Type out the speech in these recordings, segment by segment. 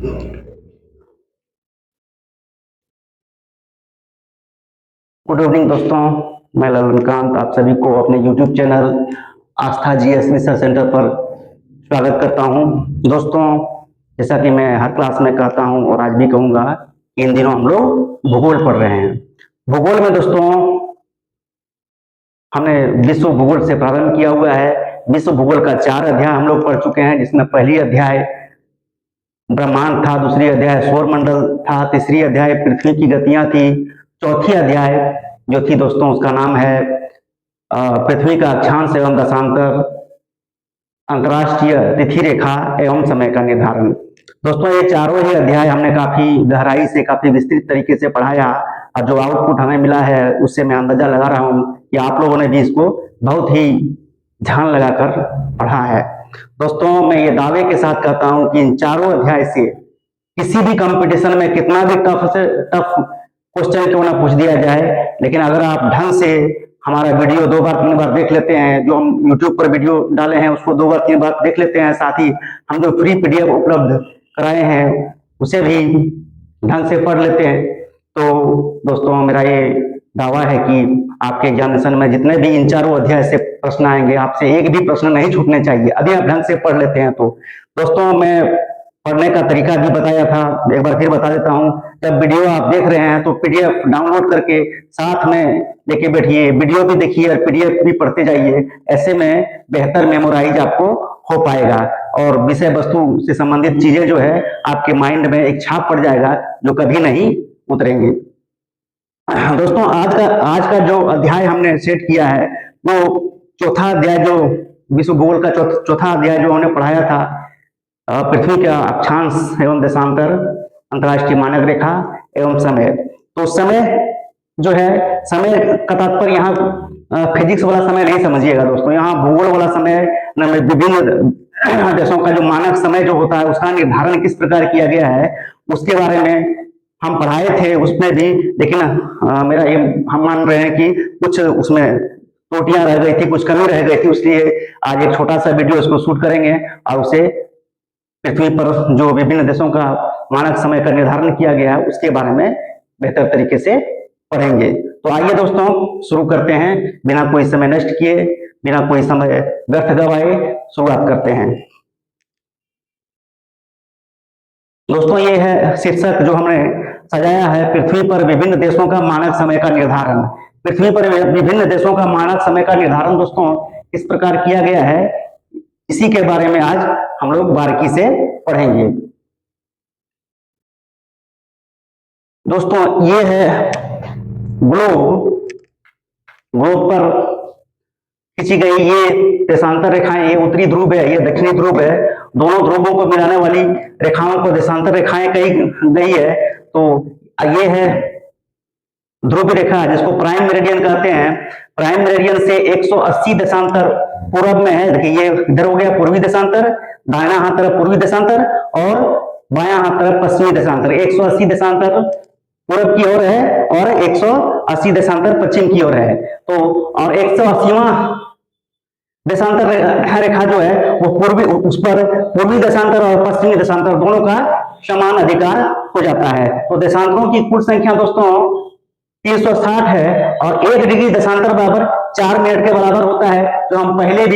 Good evening दोस्तों, मैं ललनकांत आप सभी को अपने YouTube चैनल आस्था जीएस रिसर्च सेंटर पर स्वागत करता हूं। दोस्तों, जैसा कि मैं हर क्लास में कहता हूं और आज भी कहूंगा, इन दिनों हम लोग भूगोल पढ़ रहे हैं। भूगोल में दोस्तों हमने विश्व भूगोल से प्रारंभ किया हुआ है। विश्व भूगोल का 4 अध्याय हम लोग पढ़ चुके हैं, जिसमें पहली अध्याय ब्रह्मांड था, दूसरी अध्याय सौरमंडल था, तीसरी अध्याय पृथ्वी की गतियां थी, चौथी अध्याय जो थी दोस्तों उसका नाम है पृथ्वी का अक्षांश एवं दशांतर, अंतरराष्ट्रीय तिथि रेखा एवं समय का निर्धारण। दोस्तों ये चारों ही अध्याय हमने काफी गहराई से, काफी विस्तृत तरीके से पढ़ाया और जो आउटपुट हमें मिला है उससे मैं अंदाजा लगा रहा हूं कि आप लोगों ने भी इसको बहुत ही ध्यान लगाकर पढ़ा है। दोस्तों मैं ये दावे के साथ कहता हूं कि इन चारों अध्याय से किसी भी कंपटीशन में कितना भी टफ से टफ क्वेश्चन क्यों ना पूछ दिया जाए, लेकिन अगर आप ढंग से हमारा वीडियो 2 बार 3 बार देख लेते हैं, जो हम YouTube पर वीडियो डाले हैं उसको 2 बार 3 बार देख लेते हैं, साथ ही हम जो फ्री PDF उपलब्ध कराए हैं उसे भी ढंग से पढ़ लेते हैं, तो दोस्तों मेरा ये दावा है कि आपके एग्जामिनेशन में जितने भी इन चारों अध्याय से प्रश्न आएंगे, आपसे एक भी प्रश्न नहीं छूटने चाहिए यदि आप ढंग से पढ़ लेते हैं तो। दोस्तों मैं पढ़ने का तरीका भी बताया था, एक बार फिर बता देता हूं। जब वीडियो आप देख रहे हैं तो PDF डाउनलोड करके साथ में लेके बैठिए, वीडियो भी देखिए और PDF भी पढ़ते जाइए। ऐसे में बेहतर मेमोराइज आपको हो पाएगा और विषय वस्तु से संबंधित चीजें जो है आपके माइंड में एक छाप पड़ जाएगा जो कभी नहीं उतरेंगे। दोस्तों आज का जो अध्याय हमने सेट किया है वो चौथा अध्याय, जो विश्व भूगोल का चौथा अध्याय जो हमने पढ़ाया था, पृथ्वी का अक्षांश एवं देशांतर, अंतरराष्ट्रीय मानक रेखा एवं समय। तो समय जो है, समय का तात्पर्य यहाँ फिजिक्स वाला समय नहीं समझिएगा दोस्तों, यहाँ भूगोल वाला समय, विभिन्न देशों का जो मानक समय जो होता है उसका निर्धारण किस प्रकार किया गया है उसके बारे में हम पढ़ाए थे उसमें भी। लेकिन मेरा ये हम मान रहे हैं कि कुछ उसमें त्रुटियां रह गई थी, कुछ कमी रह गई थी, इसलिए आज एक छोटा सा वीडियो इसको शूट करेंगे और उसे पृथ्वी पर जो विभिन्न देशों का मानक समय का निर्धारण किया गया है उसके बारे में बेहतर तरीके से पढ़ेंगे। तो आइए दोस्तों शुरू करते हैं, बिना कोई समय नष्ट किए, बिना कोई समय व्यर्थ गवाए शुरुआत करते हैं। दोस्तों ये है शीर्षक जो हमने सजाया है, पृथ्वी पर विभिन्न देशों का मानक समय का निर्धारण। पृथ्वी पर विभिन्न देशों का मानक समय का निर्धारण दोस्तों किस प्रकार किया गया है, इसी के बारे में आज हम लोग बारीकी से पढ़ेंगे। दोस्तों ये है ग्लोब पर खींची गई ये देशांतर रेखाएं, ये उत्तरी ध्रुव है, ये दक्षिणी ध्रुव है, दोनों ध्रुवों को मिलाने वाली रेखाओं को देशांतर रेखाएं कही गई है। तो ये है ध्रुव रेखा जिसको प्राइम मेरिडियन कहते हैं। प्राइम मेरिडियन से 180 देशांतर पूर्व में है। देखिए ये इधर हो गया पूर्वी देशांतर, दाहिना हाथ तरफ पूर्वी देशांतर और बायां हाथ तरफ पश्चिमी देशांतर। 180 देशांतर पूर्व की ओर है और 180 देशांतर पश्चिम की ओर है। तो और 180वां देशांतर रेखा जो है वो पूर्वी, उस पर पूर्वी देशांतर और पश्चिमी देशांतर दोनों का समान अधिकार हो जाता है। तो देशांतरों की कुल संख्या दोस्तों 360 है और 1 डिग्री देशांतर बराबर 4 मिनट के बराबर होता है, जो हम पहले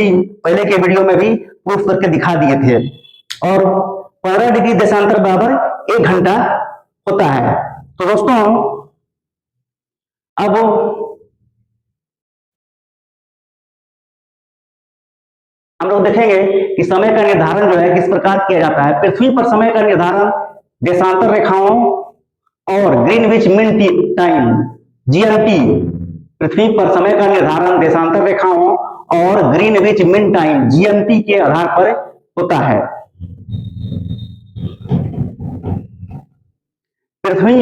के वीडियो में भी प्रूफ करके दिखा दिए थे। और 15 डिग्री देशांतर बराबर 1 घंटा होता है। तो दोस्तों अब हम लोग देखेंगे कि समय का निर्धारण जो है किस प्रकार किया जाता है। पृथ्वी पर समय का निर्धारण देशांतर रेखाओं और ग्रीनविच मीन टाइम GMT, पृथ्वी पर समय का निर्धारण देशांतर रेखाओं और ग्रीनविच मीन टाइम GMT के आधार पर होता है। पृथ्वी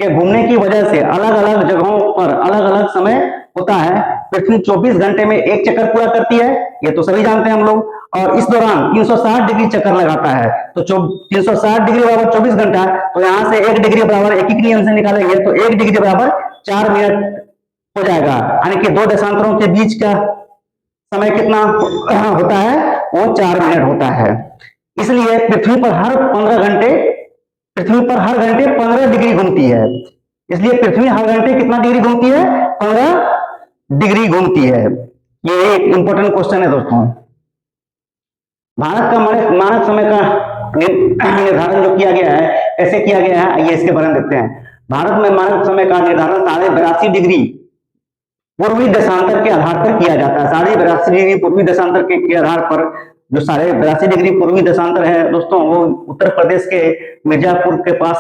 के घूमने की वजह से अलग अलग जगहों पर अलग अलग समय होता है। पृथ्वी 24 घंटे में एक चक्कर पूरा करती है, ये तो सभी जानते हैं हम लोग, और इस दौरान 360 डिग्री चक्कर लगाता है। तो 360 डिग्री बराबर 24 घंटा, तो यहां से 1 डिग्री बराबर एक ही नियम से निकालेंगे तो 1 डिग्री बराबर 4 मिनट हो जाएगा, यानी कि 2 देशांतरों के बीच का समय कितना होता है, वो 4 मिनट होता है। इसलिए पृथ्वी पर हर 15 घंटे पृथ्वी पर हर घंटे 15 डिग्री घूमती है। इसलिए पृथ्वी हर घंटे कितना डिग्री घूमती है? 15 डिग्री घूमती है। ये एक इंपॉर्टेंट क्वेश्चन है दोस्तों। भारत का मानक समय का निर्धारण जो किया गया है, कैसे किया गया है, आइए इसके बारे में देखते हैं। भारत में मानक समय का निर्धारण 82.5 डिग्री पूर्वी देशांतर के आधार पर किया जाता है। 82.5 डिग्री पूर्वी देशांतर के आधार पर, जो 82.5 डिग्री पूर्वी देशांतर है दोस्तों, वो उत्तर प्रदेश के मिर्जापुर के पास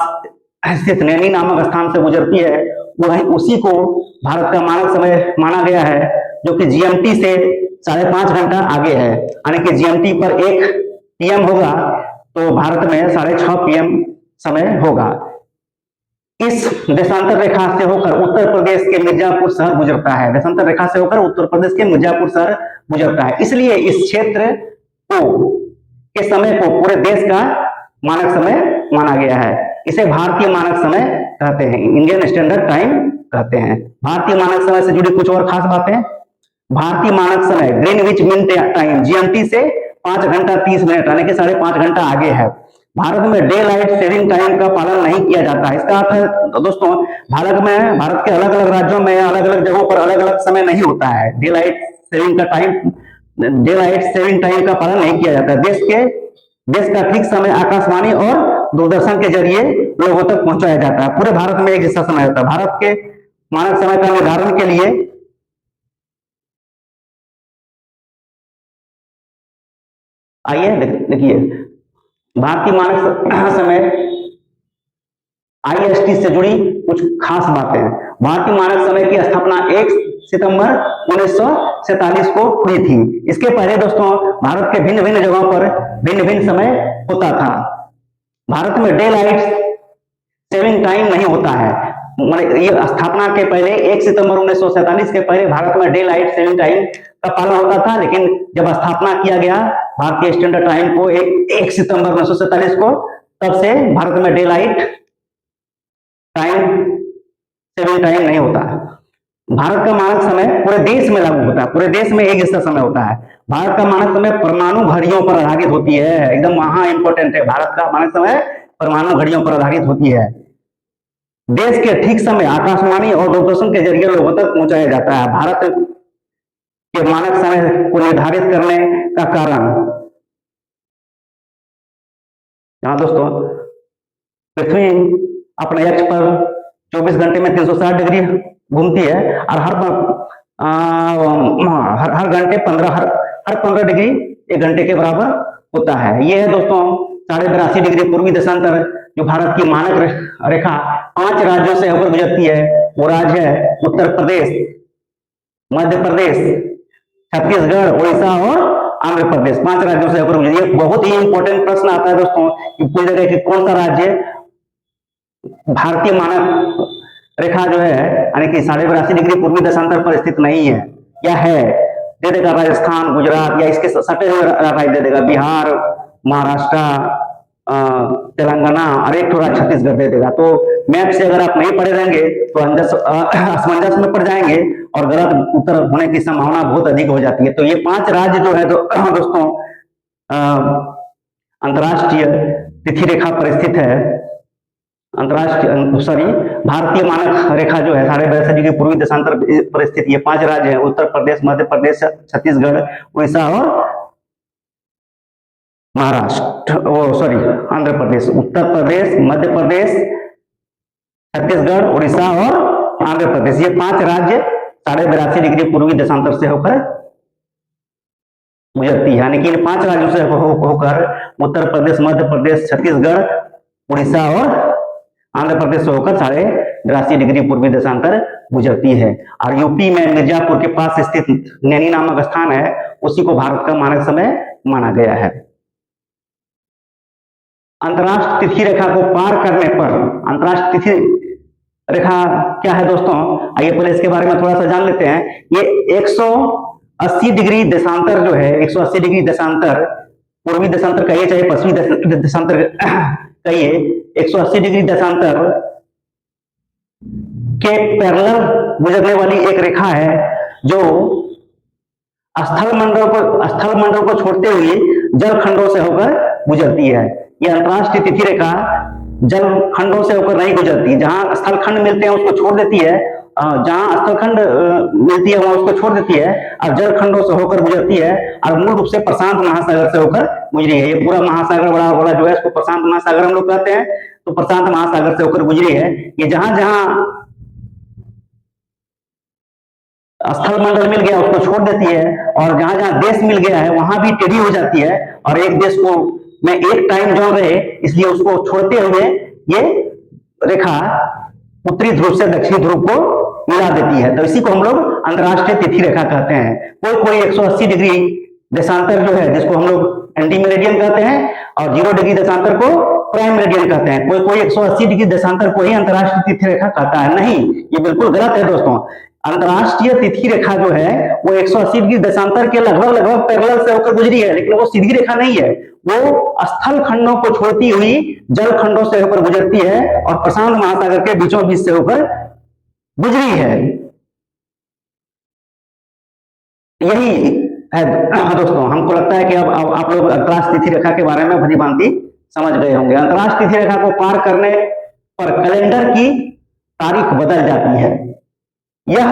स्थित नैनी नामक स्थान से गुजरती है। वही उसी को भारत का मानक समय माना गया है, जो कि जीएमटी से 5.5 घंटा आगे है। यानी कि जीएमटी पर 1 पीएम होगा तो भारत में 6:30 पीएम समय होगा। इस देशांतर रेखा से होकर उत्तर प्रदेश के मिर्जापुर शहर गुजरता है। देशांतर रेखा से होकर उत्तर प्रदेश के मिर्जापुर शहर गुजरता है। इसलिए इस क्षेत्र को के समय को पूरे देश का मानक समय माना गया है। इसे भारतीय मानक समय कहते हैं, इंडियन स्टैंडर्ड टाइम कहते हैं। भारतीय मानक समय से जुड़ी कुछ और खास बातें। भारतीय मानक समय ग्रीनविच मीन टाइम जीएमटी से 5 घंटा 30 मिनट यानी कि 5.5 घंटा आगे है। भारत में डे लाइट सेविंग टाइम का पालन नहीं किया जाता है। इसका अर्थ है दोस्तों, भारत के अलग अलग राज्यों में अलग अलग जगहों पर अलग अलग समय नहीं होता है। डे लाइट सेविंग टाइम का पालन नहीं किया जाता। देश का ठीक समय आकाशवाणी और दूरदर्शन के जरिए लोगों तक पहुंचाया जाता है। पूरे भारत में एक जैसा समय होता है। भारत के मानक समय का निर्धारण के लिए आइए देखिए, भारतीय मानक समय आईएसटी से जुड़ी कुछ खास बातें। भारतीय मानक समय की स्थापना 1 सितंबर 1947 को हुई थी। इसके पहले दोस्तों भारत के भिन्न भिन्न जगहों पर भिन्न भिन्न समय होता था। भारत में डे लाइट सेविंग टाइम नहीं होता है। ये स्थापना के पहले 1 सितंबर 1947 के पहले भारत में डे लाइट सेविंग टाइम का पालन होता था, लेकिन जब स्थापना किया गया भारतीय स्टैंडर्ड टाइम को 1 सितंबर 1947 को, तब से भारत में डे लाइट सेविंग टाइम नहीं होता। भारत का मानक समय पूरे देश में लागू होता है। पूरे देश में एक जैसा समय होता है। भारत का मानक समय परमाणु घड़ियों पर आधारित होती है। एकदम वहां इंपॉर्टेंट है, भारत का मानक समय परमाणु घड़ियों पर आधारित होती है। देश के ठीक समय आकाशवाणी और दूरदर्शन के जरिए लोगों तक पहुंचाया जाता है। भारत के मानक समय को निर्धारित करने का कारण, यहाँ दोस्तों पृथ्वी अपने अक्ष पर 24 घंटे में 360 डिग्री घूमती है और हर घंटे 15 डिग्री 1 घंटे के बराबर होता है। यह है दोस्तों 82.5 डिग्री पूर्वी देशांतर, जो भारत की मानक रेखा 5 राज्यों से होकर गुजरती है। वो राज्य है उत्तर प्रदेश, मध्य प्रदेश, छत्तीसगढ़, उड़ीसा और आंध्र प्रदेश। 5 राज्यों से होकर गुजरती है। बहुत ही इंपॉर्टेंट प्रश्न आता है दोस्तों कि पूछ जगह कि कौन सा राज्य भारतीय मानक रेखा जो है यानी कि 82.5 डिग्री पूर्वी देशांतर पर स्थित नहीं है या है। दे देगा राजस्थान, गुजरात या इसके सटे हुए राज्य दे देगा, बिहार, महाराष्ट्र, तेलंगाना और एक थोड़ा छत्तीसगढ़ दे देगा। तो मैप से अगर आप नहीं पढ़े रहेंगे तो असमंजस में पड़ जाएंगे और गलत उत्तर होने की संभावना बहुत अधिक हो जाती है। तो ये 5 राज्य जो है दोस्तों अंतरराष्ट्रीय तिथि रेखा पर स्थित है। भारतीय मानक रेखा जो है 82.5 डिग्री पूर्वी देशांतर पर स्थित ये 5 राज्य है, उत्तर प्रदेश, मध्य प्रदेश, छत्तीसगढ़, उड़ीसा और आंध्र प्रदेश। उत्तर प्रदेश, मध्य प्रदेश, छत्तीसगढ़, उड़ीसा और आंध्र प्रदेश, ये 5 राज्य 82.5 डिग्री पूर्वी देशांतर से होकर गुजरती है। यानी कि इन 5 राज्यों से होकर उत्तर प्रदेश, मध्य प्रदेश, छत्तीसगढ़, उड़ीसा और आंध्र प्रदेश से होकर 82.5 डिग्री पूर्वी देशांतर गुजरती है। और यूपी में मिर्जापुर के पास स्थित नैनी नामक स्थान है, उसी को भारत का मानक समय माना गया है। अंतरराष्ट्रीय तिथि रेखा को पार करने पर, अंतरराष्ट्रीय तिथि रेखा क्या है दोस्तों, आइए पहले इसके बारे में थोड़ा सा जान लेते हैं। ये 180 डिग्री देशांतर जो है, 180 डिग्री देशांतर, पूर्वी देशांतर कहिए चाहे पश्चिमी देशांतर कहिए, 180 डिग्री देशांतर के पैरेलल गुजरने वाली एक रेखा है जो स्थल मंडल को छोड़ते हुए जल खंडों से होकर गुजरती है। यह अंतरराष्ट्रीय तिथि रेखा जल खंडों से होकर नहीं गुजरती। जहां स्थल खंड मिलते हैं उसको छोड़ देती है, जहां स्थल खंड मिलती है वहां उसको छोड़ देती है, और जल खंडों से होकर गुजरती है, और मूल रूप से प्रशांत महासागर से होकर गुजरी है। ये पूरा महासागर बड़ा बड़ा जो है इसको प्रशांत महासागर हम लोग कहते हैं। तो प्रशांत महासागर से होकर गुजरी है। ये जहां जहां स्थल मंडल मिल गया उसको छोड़ देती है, और जहां जहां देश मिल गया है वहां भी टेढ़ी हो जाती है, और एक देश को में एक टाइम जोन रहे इसलिए उसको छोड़ते हुए ये रेखा उत्तरी ध्रुव से दक्षिणी ध्रुव को मिला देती है। तो इसी को हम लोग अंतरराष्ट्रीय तिथि रेखा कहते हैं। कोई कोई 180 डिग्री देशांतर जो है जिसको हम लोग एंटी मेरिडियन कहते हैं, और 0 डिग्री देशांतर को प्राइम मेरिडियन कहते हैं। कोई कोई 180 डिग्री देशांतर को ही अंतरराष्ट्रीय तिथि रेखा कहता है। नहीं, ये बिल्कुल गलत है दोस्तों। अंतरराष्ट्रीय तिथि रेखा जो है वो 180 डिग्री देशांतर के लगभग लगभग पैरेलल से होकर गुजरी है, लेकिन वो सीधी रेखा नहीं है। वो स्थल खंडों को छोड़ती हुई जल खंडों से होकर गुजरती है, और प्रशांत महासागर के बीचों बीच से होकर गुजरी है। यही है दोस्तों। हमको लगता है कि अब आप लोग अंतरराष्ट्रीय तिथि रेखा के बारे में भली भांति समझ गए होंगे। अंतरराष्ट्रीय तिथि रेखा को पार करने पर कैलेंडर की तारीख बदल जाती है। यह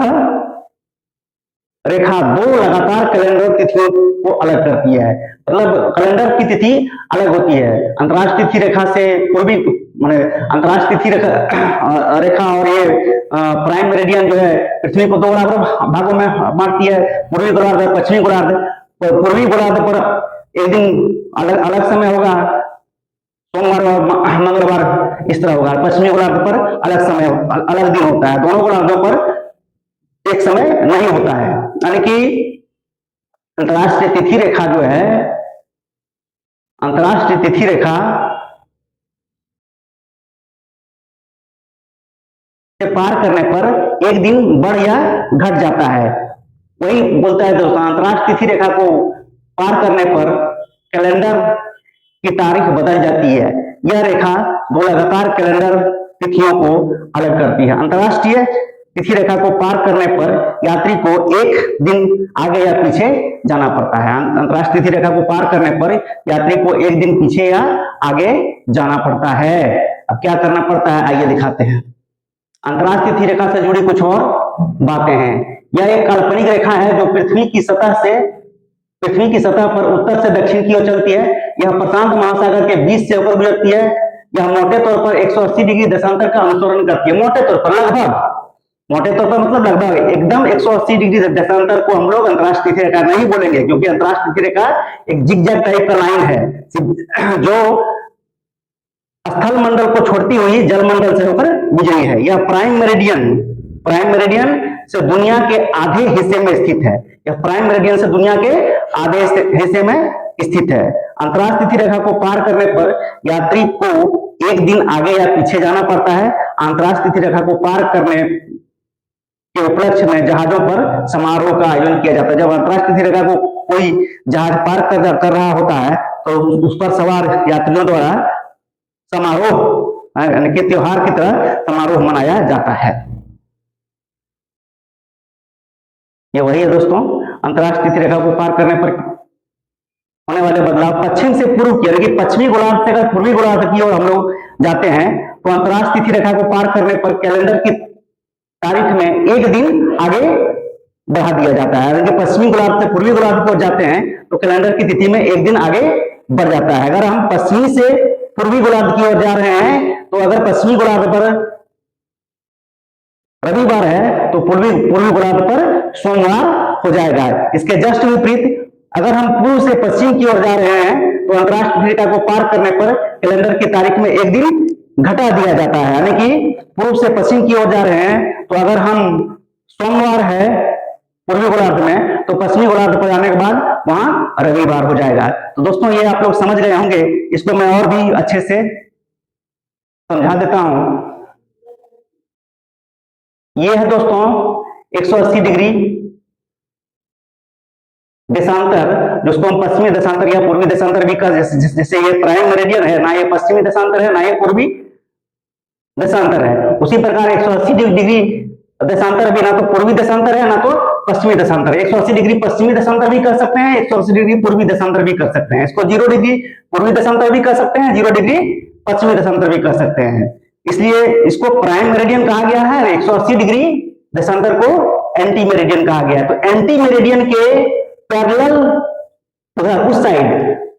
रेखा 2 लगातार कैलेंडर तिथियों को अलग करती है। मतलब कैलेंडर की तिथि अलग होती है। अंतरराष्ट्रीय तिथि रेखा से पूर्वी माने अंतरराष्ट्रीय तिथि रेखा और ये प्राइम मेरिडियन जो है पृथ्वी को 2 भागों में बांटती है, पूर्वी गोलार्ध और पश्चिमी गोलार्ध। तो पूर्वी गोलार्ध पर एक दिन अलग अलग समय होगा, सोमवार और मंगलवार इस तरह होगा। पश्चिमी गोलार्ध पर अलग समय अलग दिन होता है। दोनों गोलार्धों पर एक समय नहीं होता है। यानी कि अंतरराष्ट्रीय तिथि रेखा जो है, अंतरराष्ट्रीय तिथि रेखा से पार करने पर एक दिन बढ़ या घट जाता है। वही बोलता है दोस्तों, अंतरराष्ट्रीय तिथि रेखा को पार करने पर कैलेंडर की तारीख बदल जाती है। यह रेखा 2 लगातार कैलेंडर तिथियों को अलग करती है। अंतरराष्ट्रीय तिथि रेखा को पार करने पर यात्री को एक दिन आगे या पीछे जाना पड़ता है। अंतरराष्ट्रीय तिथि रेखा को पार करने पर यात्री को एक दिन पीछे या आगे जाना पड़ता है। अब क्या करना पड़ता है आइए दिखाते हैं। अंतरराष्ट्रीय तिथि रेखा से जुड़ी कुछ और बातें हैं। यह एक काल्पनिक रेखा है जो पृथ्वी की सतह पर उत्तर से दक्षिण की ओर चलती है। यह प्रशांत महासागर के बीच से होकर गुजरती है। यह मोटे तौर पर 180 डिग्री देशांतर का अनुसरण करती है। मोटे तौर पर मतलब लगभग एकदम 180 डिग्री देशांतर को हम लोग अंतरराष्ट्रीय तिथि रेखा नहीं बोलेंगे, क्योंकि अंतरराष्ट्रीय तिथि रेखा एक जिगजैग टाइप का लाइन है जो स्थल मंडल को छोड़ती हुई जल मंडल से होकर गुजरी है। यह प्राइम मेरिडियन से दुनिया के आधे हिस्से में स्थित है। यह प्राइम मेरिडियन से दुनिया के आधे हिस्से में स्थित है। अंतरराष्ट्रीय तिथि रेखा को पार करने पर यात्री को एक दिन आगे या पीछे जाना पड़ता है। अंतरराष्ट्रीय तिथि रेखा को पार करने के उपलक्ष्य में जहाजों पर समारोह का आयोजन किया जाता है। जब अंतरराष्ट्रीय तिथि रेखा को कोई जहाज पार कर रहा होता है तो उस पर सवार यात्रियों द्वारा समारोह यानी कि त्योहार की तरह समारोह मनाया जाता है। ये वही है दोस्तों, अंतरराष्ट्रीय तिथि रेखा को पार करने पर होने वाले बदलाव। पश्चिम से पूर्व की यानी कि पश्चिमी गोलार्ध से अगर पूर्वी गोलार्ध की ओर हम लोग जाते हैं तो अंतरराष्ट्रीय तिथि रेखा को पार करने पर कैलेंडर की तारीख में एक दिन आगे बढ़ा दिया जाता है। यानी कि पश्चिमी गोलार्ध से पूर्वी गोलार्ध की ओर जाते हैं तो कैलेंडर की तिथि में एक दिन आगे बढ़ जाता है। अगर हम पश्चिमी से पूर्वी गोलार्ध की ओर जा रहे हैं तो अगर पश्चिमी गोलार्ध पर रविवार है तो पूर्वी गोलार्ध पर सोमवार हो जाएगा। इसके जस्ट विपरीत अगर हम पूर्व से पश्चिम की ओर जा रहे हैं तो अंतरराष्ट्रीय तिथि रेखा को पार करने पर कैलेंडर की तारीख में एक दिन घटा दिया जाता है। यानी कि पूर्व से पश्चिम की ओर जा रहे हैं तो अगर हम सोमवार है पूर्वी गोलार्ध में तो पश्चिमी गोलार्ध पर जाने के बाद वहां रविवार हो जाएगा। तो दोस्तों ये आप लोग समझ गए होंगे। इसको मैं और भी अच्छे से समझा देता हूं। ये है दोस्तों 180 डिग्री देशांतर, जिसको हम पश्चिमी देशांतर या पूर्वी देशांतर भी कर, जैसे ये प्राइम मेरिडियन है, ना ये पश्चिमी देशांतर है ना ये पूर्वी देशांतर है। उसी प्रकार 180 डिग्री देशांतर भी ना तो पूर्वी देशांतर है ना तो पश्चिमी देशांतर है। 180 डिग्री पश्चिमी देशांतर भी कर सकते हैं, 180 डिग्री पूर्वी देशांतर भी कर सकते हैं। इसको 0 डिग्री पूर्वी देशांतर भी कर सकते हैं, 0 डिग्री पश्चिमी देशांतर भी कह सकते हैं। इसलिए इसको प्राइम मेरिडियन कहा गया है, 180 डिग्री देशांतर को एंटी मेरिडियन कहा गया है। तो एंटी मेरिडियन के पैरेलल उस साइड,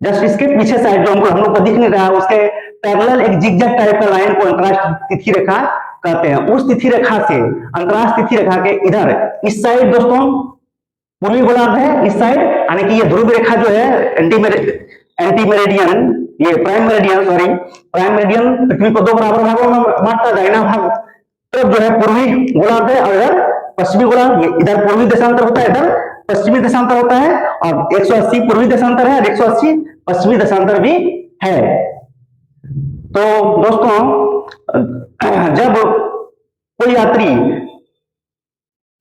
जस्ट इसके पीछे साइड जो हम लोग को दिख नहीं रहा है, उसके पैरेलल एक जिगजैग टाइप का लाइन को अंतरराष्ट्रीय तिथि रेखा कहते हैं। उस तिथि रेखा से, अंतरराष्ट्रीय तिथि रेखा के इधर इस साइड दोस्तों पूर्वी गोलार्ध है, इस साइड यानी कि ये ध्रुव रेखा जो है एंटी मेरिडियन, ये prime meridian, sorry prime meridian पृथ्वी को दो बराबर भागों में बांटता है। दाहिना भाग तरफ जो है पूर्वी गोलार्ध है और इधर पश्चिमी गोलार्ध। इधर पूर्वी देशांतर होता है, इधर पश्चिमी देशांतर होता है, और 180 पूर्वी देशांतर है और 180 पश्चिमी देशांतर भी है। तो दोस्तों जब कोई यात्री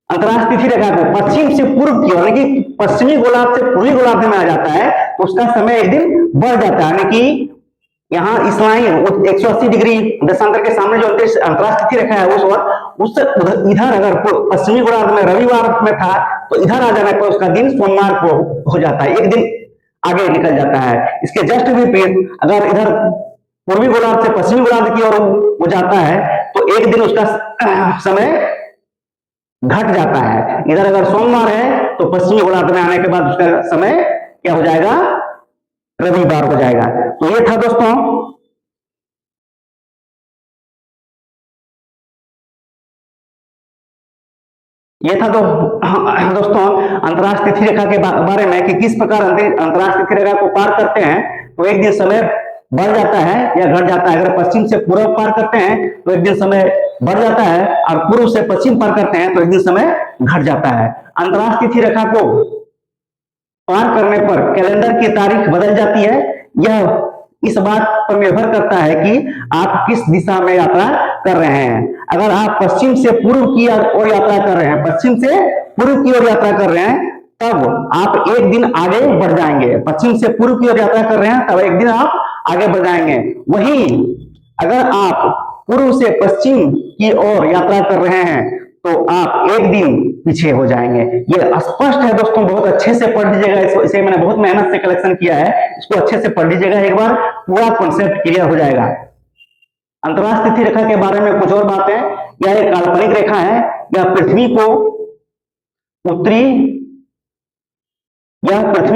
अंतरराष्ट्रीय तिथि रेखा को पश्चिम से पूर्व की यानी कि पश्चिमी गोलार्ध से पूर्वी गोलार्ध में आ जाता है तो उसका समय एक दिन बढ़ जाता है। यानी कि यहाँ इस लाइन 180 डिग्री देशांतर के सामने जो अंतरराष्ट्रीय तिथि रेखा है उससे इधर अगर पश्चिमी गोलार्ध में रविवार में था तो इधर आ जाने पर उसका दिन सोमवार को हो जाता है, एक दिन आगे निकल जाता है। इसके जस्ट विपरीत अगर इधर पूर्वी गोलार्ध से पश्चिमी गोलार्ध की ओर वो जाता है तो एक दिन उसका समय घट जाता है। इधर अगर सोमवार है तो पश्चिमी गोलार्ध में आने के बाद उसका समय क्या हो जाएगा, रविवार हो जाएगा। तो ये था दोस्तों दोस्तों अंतरराष्ट्रीय तिथि रेखा के बारे में कि किस प्रकार अंतरराष्ट्रीय तिथि रेखा को पार करते हैं तो एक दिन समय बढ़ जाता है या घट जाता है। अगर पश्चिम से पूर्व पार करते हैं तो एक दिन समय बढ़ जाता है और पूर्व से पश्चिम पार करते हैं तो एक दिन समय घट जाता है। अंतरराष्ट्रीय तिथि रेखा को पार करने पर कैलेंडर की तारीख बदल जाती है। यह इस बात पर निर्भर करता है कि आप किस दिशा में यात्रा कर रहे हैं। अगर आप पश्चिम से पूर्व की ओर यात्रा कर रहे हैं, पश्चिम से पूर्व की ओर यात्रा कर रहे हैं तब आप एक दिन आगे बढ़ जाएंगे। पश्चिम से पूर्व की ओर यात्रा कर रहे हैं तब एक दिन आप आगे बढ़ जाएंगे। वहीं अगर आप पूर्व से पश्चिम की ओर यात्रा कर रहे हैं तो आप एक दिन पीछे हो जाएंगे। ये स्पष्ट है दोस्तों, बहुत अच्छे से पढ़ लीजिएगा। इसे मैंने बहुत मेहनत से कलेक्शन किया है, इसको अच्छे से पढ़ लीजिएगा, एक बार पूरा कॉन्सेप्ट क्लियर हो जाएगा। अंतरराष्ट्रीय तिथि रेखा के बारे में कुछ और बातें। यह एक काल्पनिक रेखा है। यह पृथ्वी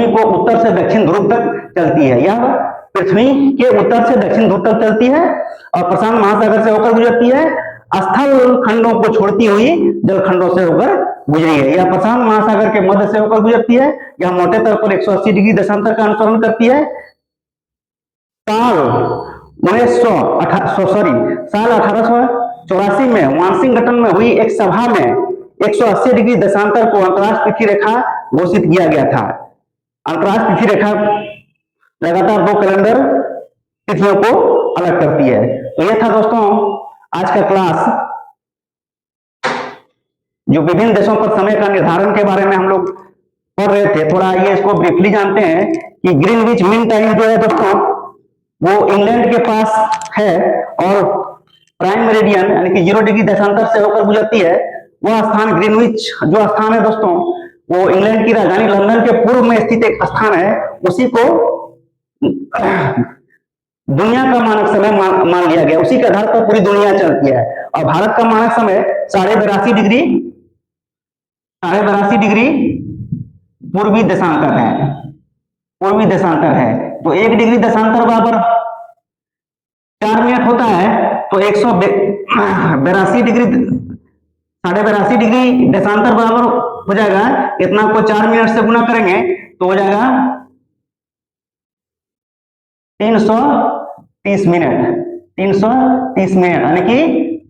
को उत्तर से दक्षिण ध्रुव तक चलती है। यह पृथ्वी के उत्तर से दक्षिण ध्रुव तक चलती है और प्रशांत महासागर से होकर गुजरती है। स्थल खंडों को छोड़ती हुई जल खंडों से होकर गुजरी है। यह प्रशांत महासागर के मध्य से होकर गुजरती है। यह मोटे तौर पर 180 डिग्री देशांतर का अनुसरण करती है। साल 1884 में वाशिंगटन में हुई एक सभा में 180 डिग्री देशांतर को अंतरराष्ट्रीय तिथि रेखा घोषित किया गया था। अंतरराष्ट्रीय तिथि रेखा लगातार दो कैलेंडर तिथियों को अलग करती है। तो यह था दोस्तों आज का क्लास, जो विभिन्न देशों पर समय का निर्धारण के बारे में हम लोग पढ़ रहे थे। थोड़ा ये इसको ब्रीफली जानते हैं कि ग्रीनविच मीन टाइम जो है दोस्तों वो इंग्लैंड के पास है और प्राइम मेरिडियन यानी कि 0 डिग्री देशांतर से होकर गुजरती है। वह स्थान ग्रीनविच जो स्थान है दोस्तों वो इंग्लैंड की राजधानी लंदन के पूर्व में स्थित एक स्थान है। उसी को दुनिया का मानक समय मान लिया गया। उसी के आधार पर पूरी दुनिया चलती है। और भारत का मानक समय 82.5 डिग्री पूर्वी देशांतर है। तो 1 डिग्री देशांतर बराबर 4 मिनट होता है। तो 182 डिग्री 82.5 डिग्री देशांतर बराबर हो जाएगा, इतना को 4 मिनट से गुना करेंगे तो हो जाएगा 330 मिनट यानी कि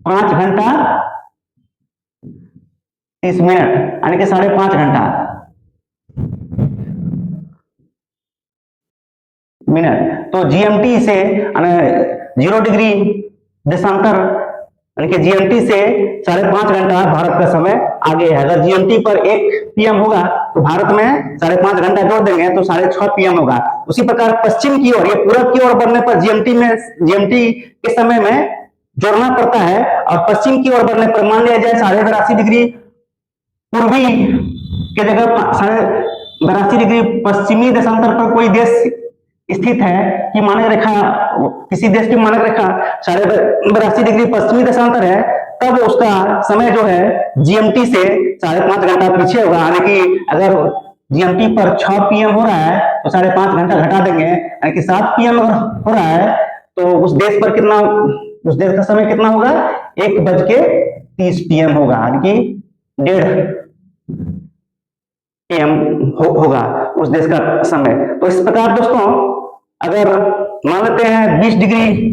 5 घंटा 30 मिनट यानी कि 5.5 घंटा मिनट। तो जीएमटी से 0 डिग्री देशांतर यानी कि जीएमटी से 5.5 घंटा भारत का समय आगे है। अगर जीएमटी पर 1 PM होगा तो भारत में 5.5 घंटा जोड़ देंगे तो 6:30 PM होगा। उसी प्रकार पश्चिम की ओर, ये पूरब की ओर बढ़ने पर जीएमटी के समय में जोड़ना पड़ता है और पश्चिम की ओर बढ़ने पर मान लिया जाए 82.5 डिग्री पूर्वी के जगह 82.5 डिग्री पश्चिमी देशांतर पर कोई देश स्थित है कि मानक रेखा, किसी देश की मानक रेखा 82.5 डिग्री पश्चिमी देशांतर है, तब उसका समय जो है जीएमटी से 5.5 घंटा पीछे होगा। यानी कि अगर जीएमटी पर 6 PM हो रहा है तो 5.5 घंटा घटा देंगे, यानी कि 7 PM हो रहा है तो उस देश पर कितना, उस देश का समय कितना होगा, 1:30 PM होगा, यानी कि 1:30 PM होगा उस देश का समय। तो इस प्रकार दोस्तों, अगर मान लेते हैं 20 डिग्री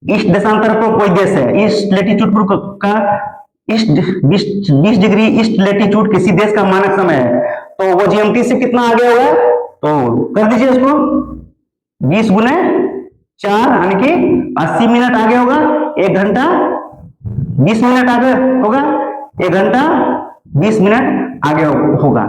ईस्ट देशांतर पर कोई देश है, ईस्ट लेटीट्यूड का ईस्ट 20 डिग्री ईस्ट लेटीट्यूड किसी देश का मानक समय है, तो वो जीएमटी से कितना आगे होगा, तो कर दीजिए इसको 20 गुने 4 यानी कि 80 मिनट आगे होगा। 1 घंटा 20 मिनट आगे होगा, 1 घंटा 20 मिनट आगे होगा,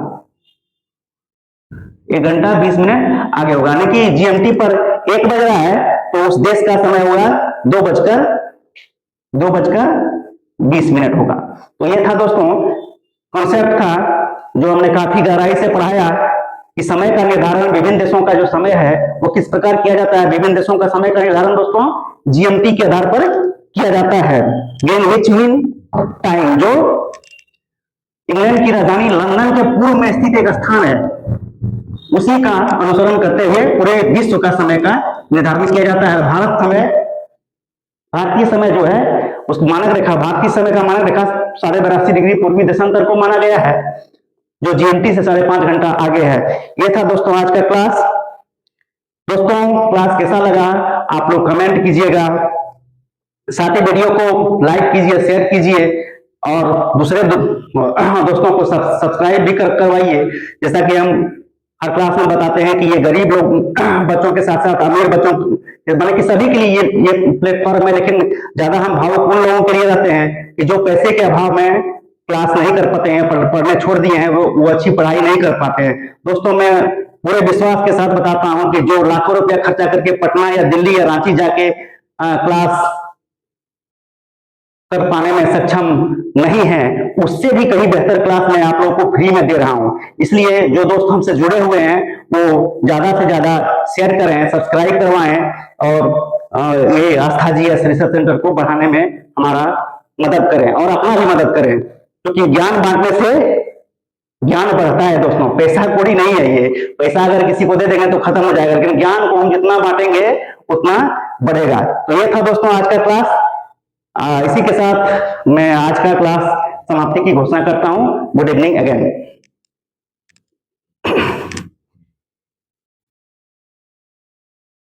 1 घंटा 20 मिनट आगे होगा। यानी कि जीएमटी पर 1 बज रहा है तो उस देश का समय होगा 2:20 होगा। तो ये था दोस्तों कॉन्सेप्ट था जो हमने काफी गहराई से पढ़ाया कि समय का निर्धारण विभिन्न देशों का जो समय है वो किस प्रकार किया जाता है। विभिन्न देशों का समय का निर्धारण दोस्तों जीएमटी के आधार पर किया जाता है। ग्रीनविच मीन टाइम जो इंग्लैंड की राजधानी लंदन के पूर्व में स्थित एक स्थान है, उसी का अनुसरण करते हुए पूरे विश्व का समय का निर्धारण किया जाता है। भारतीय समय जो है उस मानक रेखा, भारतीय समय का मानक रेखा 82.5 डिग्री पूर्वी देशांतर को माना गया है, जो जीएमटी से 5.5 घंटा आगे है। ये था दोस्तों आज का क्लास। दोस्तों क्लास कैसा लगा आप लोग कमेंट कीजिएगा, साथ ही वीडियो को लाइक कीजिए, शेयर कीजिए और दूसरे दोस्तों को सब्सक्राइब भी करवाइए। जैसा कि हम हर क्लास में बताते हैं कि ये गरीब लोग बच्चों के साथ साथ अमीर बच्चों माने कि सभी के लिए ये प्लेटफॉर्म है, लेकिन ज्यादा हम भावुक उन लोगों के लिए रहते हैं कि जो पैसे के अभाव में क्लास नहीं कर पाते हैं, पढ़ने छोड़ दिए हैं, वो अच्छी पढ़ाई नहीं कर पाते हैं। दोस्तों मैं पूरे विश्वास के साथ बताता हूं कि जो लाखों रुपया खर्चा करके पटना या दिल्ली या रांची जाके क्लास कर पाने में सक्षम नहीं है, उससे भी कहीं बेहतर क्लास मैं आप लोगों को फ्री में दे रहा हूं। इसलिए जो दोस्त हमसे जुड़े हुए हैं वो ज्यादा से ज्यादा शेयर करें, सब्सक्राइब करवाएं और ये आस्था जी रिसर्च सेंटर को बढ़ाने में हमारा मदद करें और अपना भी मदद करें, क्योंकि ज्ञान बांटने से ज्ञान बढ़ता है दोस्तों। पैसा कौड़ी नहीं है, ये पैसा अगर किसी को दे देंगे तो खत्म हो जाएगा, लेकिन ज्ञान को हम जितना बांटेंगे उतना बढ़ेगा। तो ये था दोस्तों आज का क्लास। इसी के साथ मैं आज का क्लास समाप्ति की घोषणा करता हूं। Good evening again.